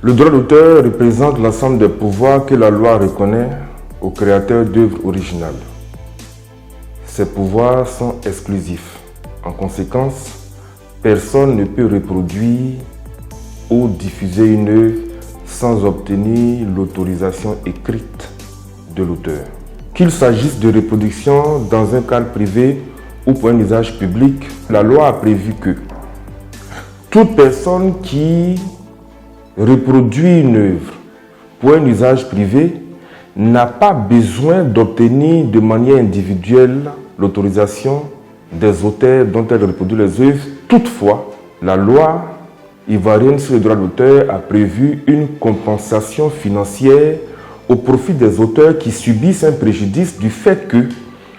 Le droit d'auteur représente l'ensemble des pouvoirs que la loi reconnaît aux créateurs d'œuvres originales. Ces pouvoirs sont exclusifs. En conséquence, personne ne peut reproduire ou diffuser une œuvre sans obtenir l'autorisation écrite de l'auteur. Qu'il s'agisse de reproduction dans un cadre privé ou pour un usage public, la loi a prévu que toute personne qui reproduit une œuvre pour un usage privé n'a pas besoin d'obtenir de manière individuelle l'autorisation des auteurs dont elle reproduit les œuvres. Toutefois, la loi ivoirienne sur le droit d'auteur a prévu une compensation financière au profit des auteurs qui subissent un préjudice du fait que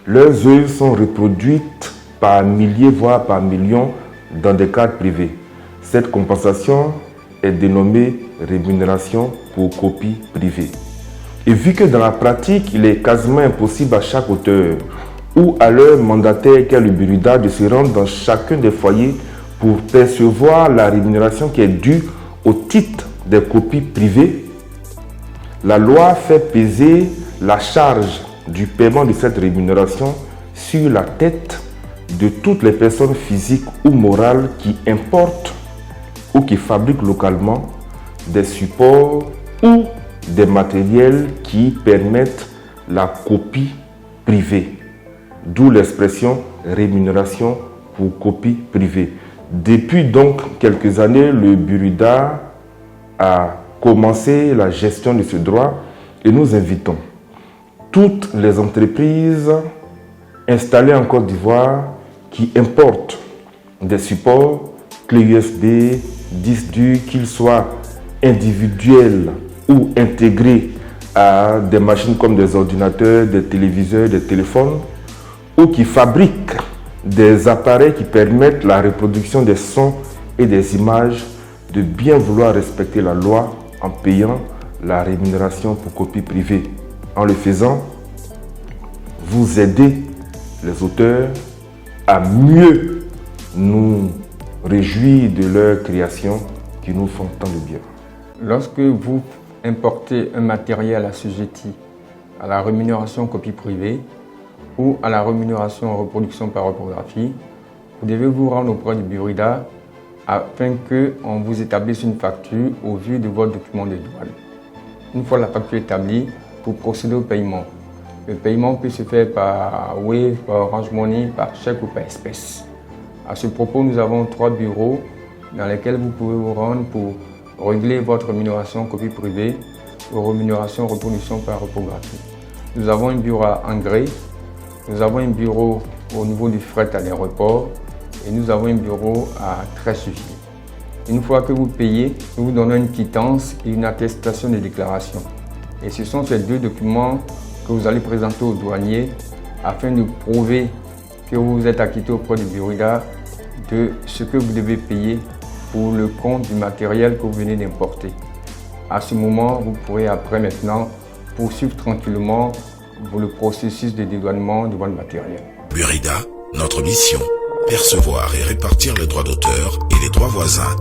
leurs œuvres sont reproduites par milliers, voire par millions dans des cadres privés. Cette compensation est dénommée rémunération pour copie privée. Et vu que dans la pratique, il est quasiment impossible à chaque auteur ou à leur mandataire qu'est le Burida de se rendre dans chacun des foyers pour percevoir la rémunération qui est due au titre des copies privées, la loi fait peser la charge du paiement de cette rémunération sur la tête de toutes les personnes physiques ou morales qui importent ou qui fabriquent localement des supports ou des matériels qui permettent la copie privée. D'où l'expression rémunération pour copie privée. Depuis donc quelques années, le Burida a commencé la gestion de ce droit et nous invitons toutes les entreprises installées en Côte d'Ivoire qui importent des supports, clés USB, disques durs, qu'ils soient individuels ou intégrés à des machines comme des ordinateurs, des téléviseurs, des téléphones, ou qui fabriquent des appareils qui permettent la reproduction des sons et des images, de bien vouloir respecter la loi en payant la rémunération pour copie privée. En le faisant, vous aidez les auteurs à mieux nous réjouir de leur création qui nous font tant de bien. Lorsque vous importez un matériel assujetti à la rémunération copie privée ou à la rémunération reproduction par reprographie, vous devez vous rendre auprès du Burida afin qu'on vous établisse une facture au vu de votre document de douane. Une fois la facture établie, vous procédez au paiement. Le paiement peut se faire par Wave, par Orange Money, par chèque ou par espèce. À ce propos, nous avons 3 bureaux dans lesquels vous pouvez vous rendre pour régler votre rémunération copie privée ou rémunération reproduction par reprographie. Nous avons un bureau à Angré, nous avons un bureau au niveau du fret à l'aéroport et nous avons un bureau à Trésuvier. Une fois que vous payez, nous vous donnons une quittance et une attestation de déclaration. Et ce sont ces 2 documents que vous allez présenter au douanier afin de prouver que vous vous êtes acquitté auprès du Burida de ce que vous devez payer pour le compte du matériel que vous venez d'importer. À ce moment, vous pourrez après maintenant poursuivre tranquillement le processus de dédouanement de votre matériel. Burida, notre mission, percevoir et répartir les droits d'auteur et les droits voisins